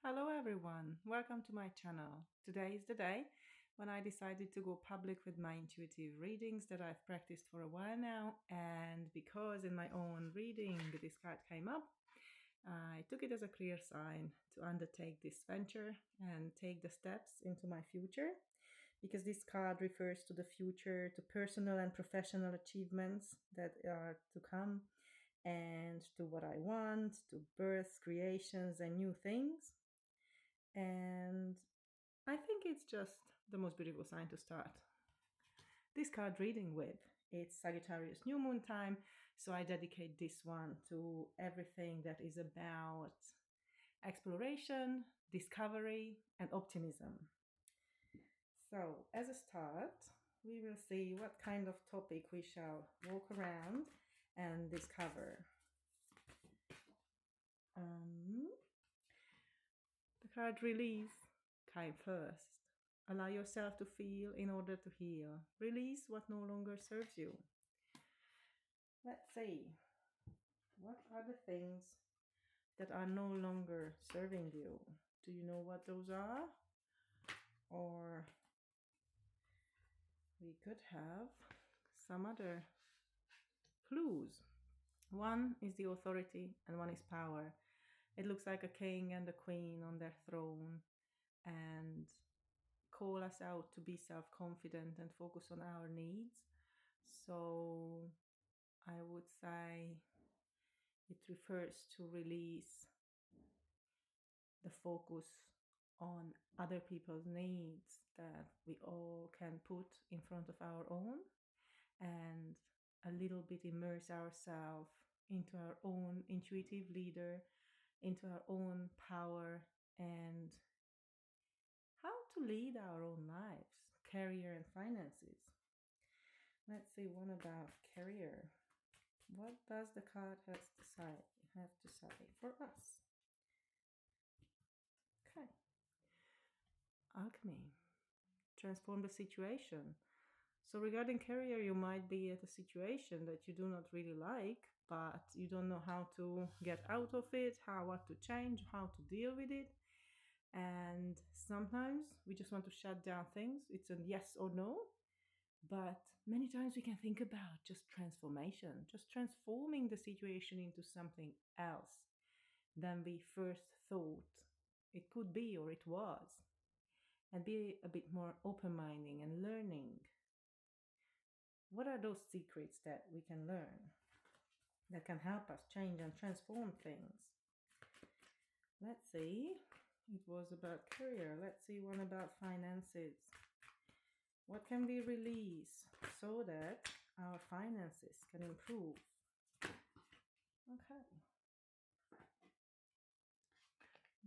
Hello everyone, welcome to my channel. Today is the day when I decided to go public with my intuitive readings that I've practiced for a while now, and because in my own reading this card came up, I took it as a clear sign to undertake this venture and take the steps into my future, because this card refers to the future, to personal and professional achievements that are to come, and to what I want, to births, creations, and new things. And I think it's just the most beautiful sign to start this card reading with. It's Sagittarius New Moon time, so I dedicate this one to everything that is about exploration, discovery, and optimism. So, as a start, we will see what kind of topic we shall walk around and discover. The card release came first. Allow yourself to feel in order to heal. Release what no longer serves you. Let's see. What are the things that are no longer serving you? Do you know what those are? Or we could have some other clues. One is the authority and one is power. It looks like a king and a queen on their throne and call us out to be self-confident and focus on our needs. So I would say it refers to release the focus on other people's needs that we all can put in front of our own, and a little bit immerse ourselves into our own intuitive leader, into our own power, and how to lead our own lives, career and finances. Let's see one about career. What does the card have to say for us? Okay. Alchemy. Transform the situation. So regarding career, you might be at a situation that you do not really like, but you don't know how to get out of it, what to change, how to deal with it. And sometimes we just want to shut down things. It's a yes or no. But many times we can think about just transformation, just transforming the situation into something else than we first thought it could be or it was. And be a bit more open-minded and learning. What are those secrets that we can learn that can help us change and transform things? Let's see. It was about career. Let's see one about finances. What can we release so that our finances can improve? Okay.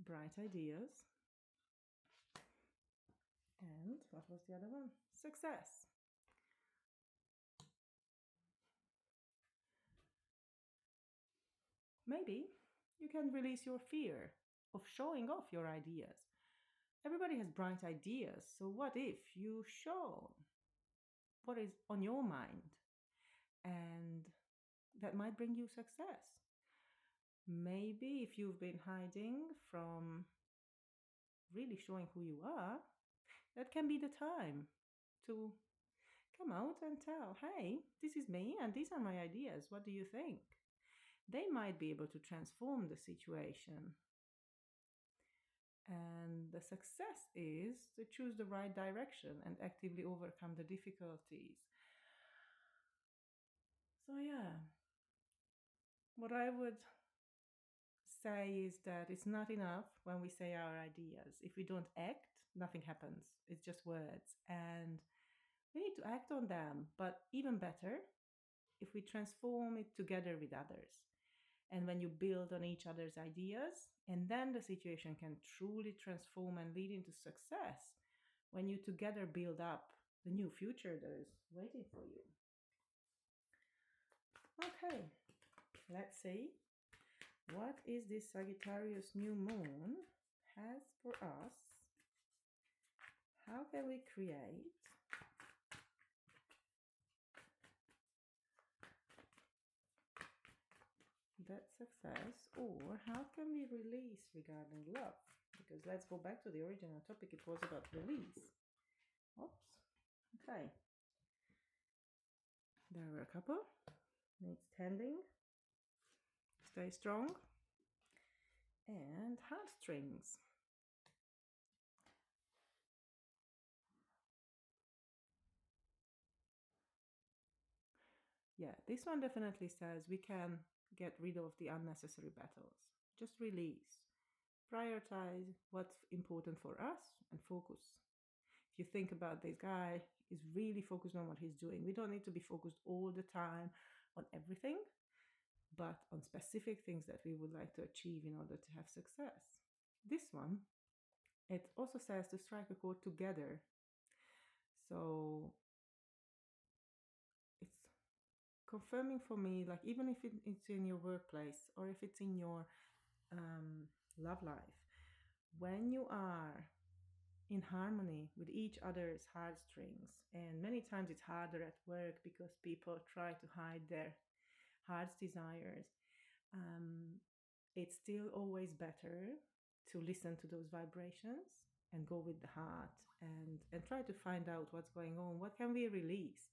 Bright ideas. And what was the other one? Success. Maybe you can release your fear of showing off your ideas. Everybody has bright ideas, so what if you show what is on your mind? And that might bring you success. Maybe if you've been hiding from really showing who you are, that can be the time to come out and tell, hey, this is me and these are my ideas. What do you think? They might be able to transform the situation. And the success is to choose the right direction and actively overcome the difficulties. So yeah, what I would say is that it's not enough when we say our ideas. If we don't act, nothing happens. It's just words. And we need to act on them. But even better, if we transform it together with others. And when you build on each other's ideas, and then the situation can truly transform and lead into success when you together build up the new future that is waiting for you. Okay, let's see. What is this Sagittarius New Moon has for us? How can we create that success, or how can we release regarding love? because let's go back to the original topic. It was about release. Oops. Okay. There were a couple. Needs tending. Stay strong. And heartstrings. Yeah, this one definitely says we can get rid of the unnecessary battles. Just release. Prioritize what's important for us and focus. If you think about this guy is really focused on what he's doing. We don't need to be focused all the time on everything, but on specific things that we would like to achieve in order to have success. This one, it also says to strike a chord together. So it's confirming for me, like even if it's in your workplace or if it's in your love life, when you are in harmony with each other's heartstrings, and many times it's harder at work because people try to hide their heart's desires, it's still always better to listen to those vibrations and go with the heart and try to find out what's going on. What can we release?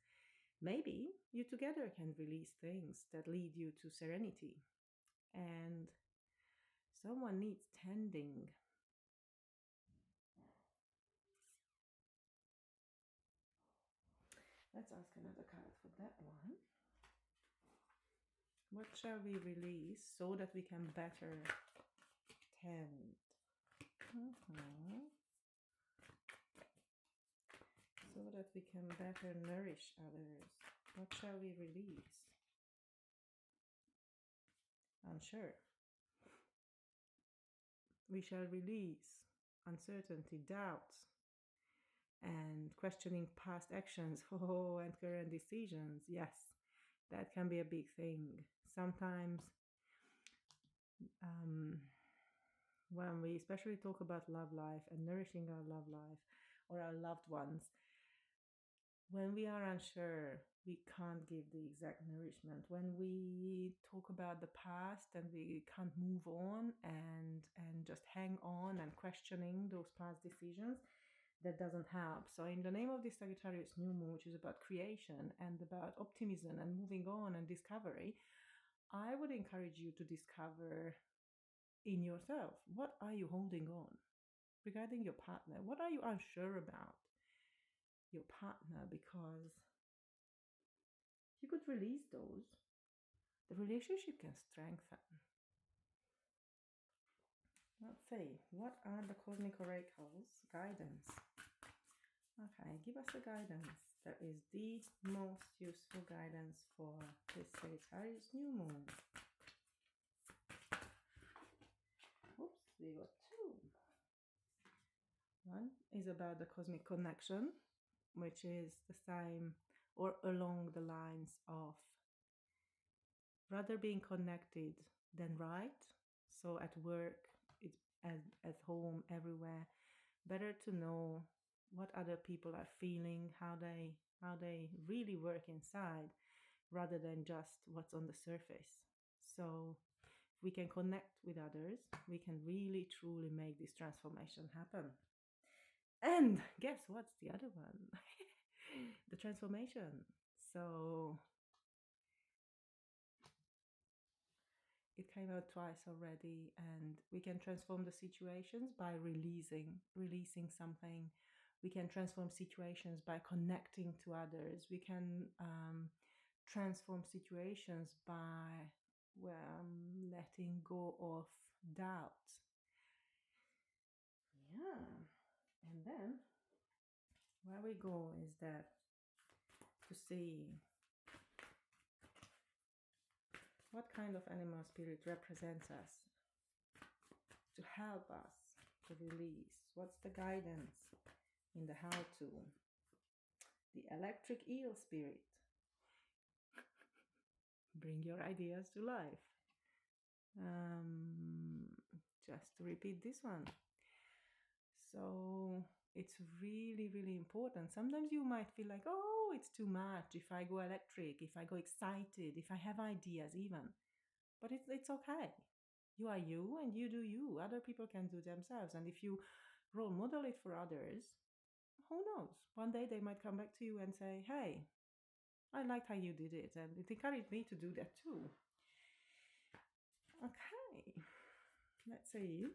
Maybe you together can release things that lead you to serenity. And someone needs tending. Let's ask another card for that one. What shall we release so that we can better tend? So that we can better nourish others. What shall we release? Unsure. We shall release uncertainty, doubts, and questioning past actions, and current decisions. Yes, that can be a big thing. Sometimes when we especially talk about love life and nourishing our love life or our loved ones, when we are unsure, we can't give the exact nourishment. When we talk about the past and we can't move on and just hang on and questioning those past decisions, that doesn't help. So in the name of this Sagittarius New Moon, which is about creation and about optimism and moving on and discovery, I would encourage you to discover in yourself, what are you holding on regarding your partner? What are you unsure about your partner? Because you could release those. The relationship can strengthen. Let's see, what are the cosmic oracles guidance? Okay, give us a guidance. That is the most useful guidance for this Sagittarius New Moon. Oops, we got two. One is about the cosmic connection, which is the same or along the lines of rather being connected than right. So at work, it's at home, everywhere, better to know what other people are feeling, how they really work inside, rather than just what's on the surface. So if we can connect with others, we can really truly make this transformation happen. And guess what's the other one? The transformation. So it came out twice already, and we can transform the situations by releasing something. We can transform situations by connecting to others. We can transform situations by letting go of doubt. Yeah. And then where we go is that to see what kind of animal spirit represents us, to help us to release. What's the guidance in the how to? The electric eel spirit. Bring your ideas to life. Just to repeat this one. So it's really, really important. Sometimes you might feel like, oh, it's too much if I go electric, if I go excited, if I have ideas even. But it's okay. You are you and you do you. Other people can do themselves. And if you role model it for others, who knows? One day they might come back to you and say, hey, I liked how you did it. And it encouraged me to do that too. Okay, let's see.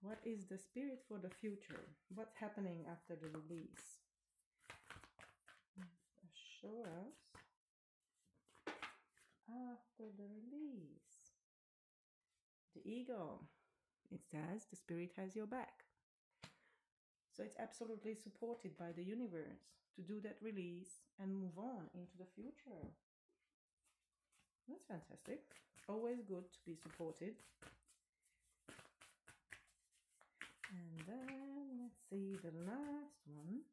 What is the spirit for the future? What's happening after the release? Show us after the release. The ego. It says the spirit has your back. So it's absolutely supported by the universe to do that release and move on into the future. That's fantastic. Always good to be supported. And then let's see the last one.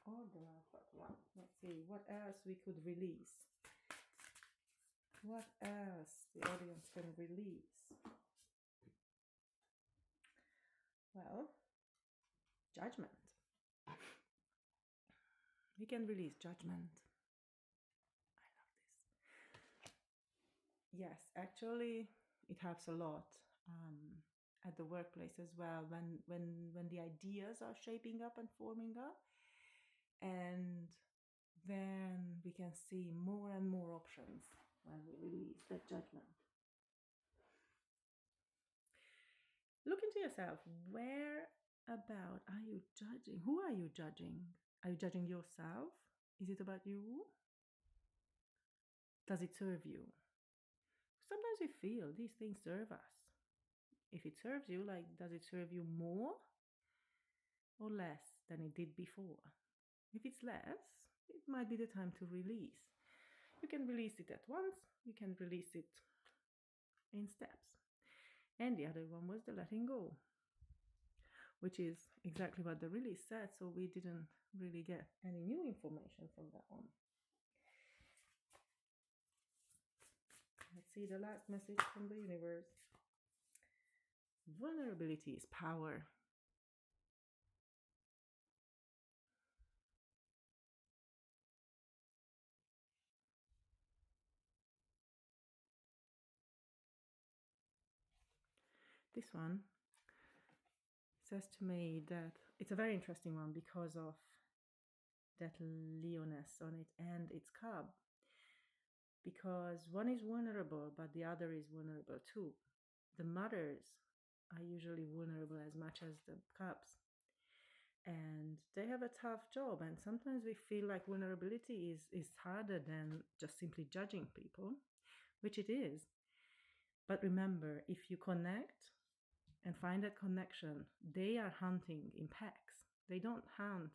Or the last one. Let's see what else we could release. What else the audience can release? Well, judgment. We can release judgment. I love this. Yes, actually, it helps a lot at the workplace as well when the ideas are shaping up and forming up, and then we can see more and more options when we release that judgment. Look into yourself. Where about are you judging? Who are you judging? Are you judging yourself? Is it about you? Does it serve you? Sometimes we feel these things serve us. If it serves you, like, does it serve you more or less than it did before? If it's less, it might be the time to release. You can release it at once, you can release it in steps. And the other one was the letting go, which is exactly what the release said, so we didn't really get any new information from that one. Let's see the last message from the universe. Vulnerability is power. This one says to me that it's a very interesting one because of that Leoness on it and its cub. Because one is vulnerable, but the other is vulnerable too. The mothers are usually vulnerable as much as the cubs. And they have a tough job. And sometimes we feel like vulnerability is harder than just simply judging people, which it is. But remember, if you connect and find that connection, they are hunting in packs. They don't hunt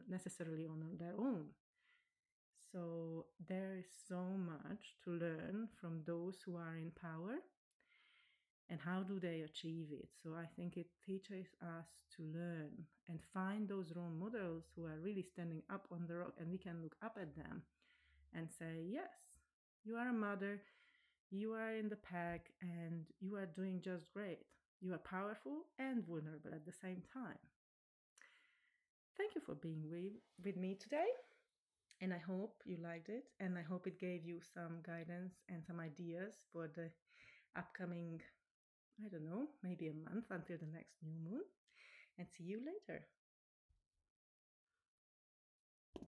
necessarily on their own. So there is so much to learn from those who are in power and how do they achieve it. So I think it teaches us to learn and find those role models who are really standing up on the rock, and we can look up at them and say, yes, you are a mother, you are in the pack, and you are doing just great. You are powerful and vulnerable at the same time. Thank you for being with me today. And I hope you liked it, and I hope it gave you some guidance and some ideas for the upcoming, I don't know, maybe a month until the next new moon. And see you later.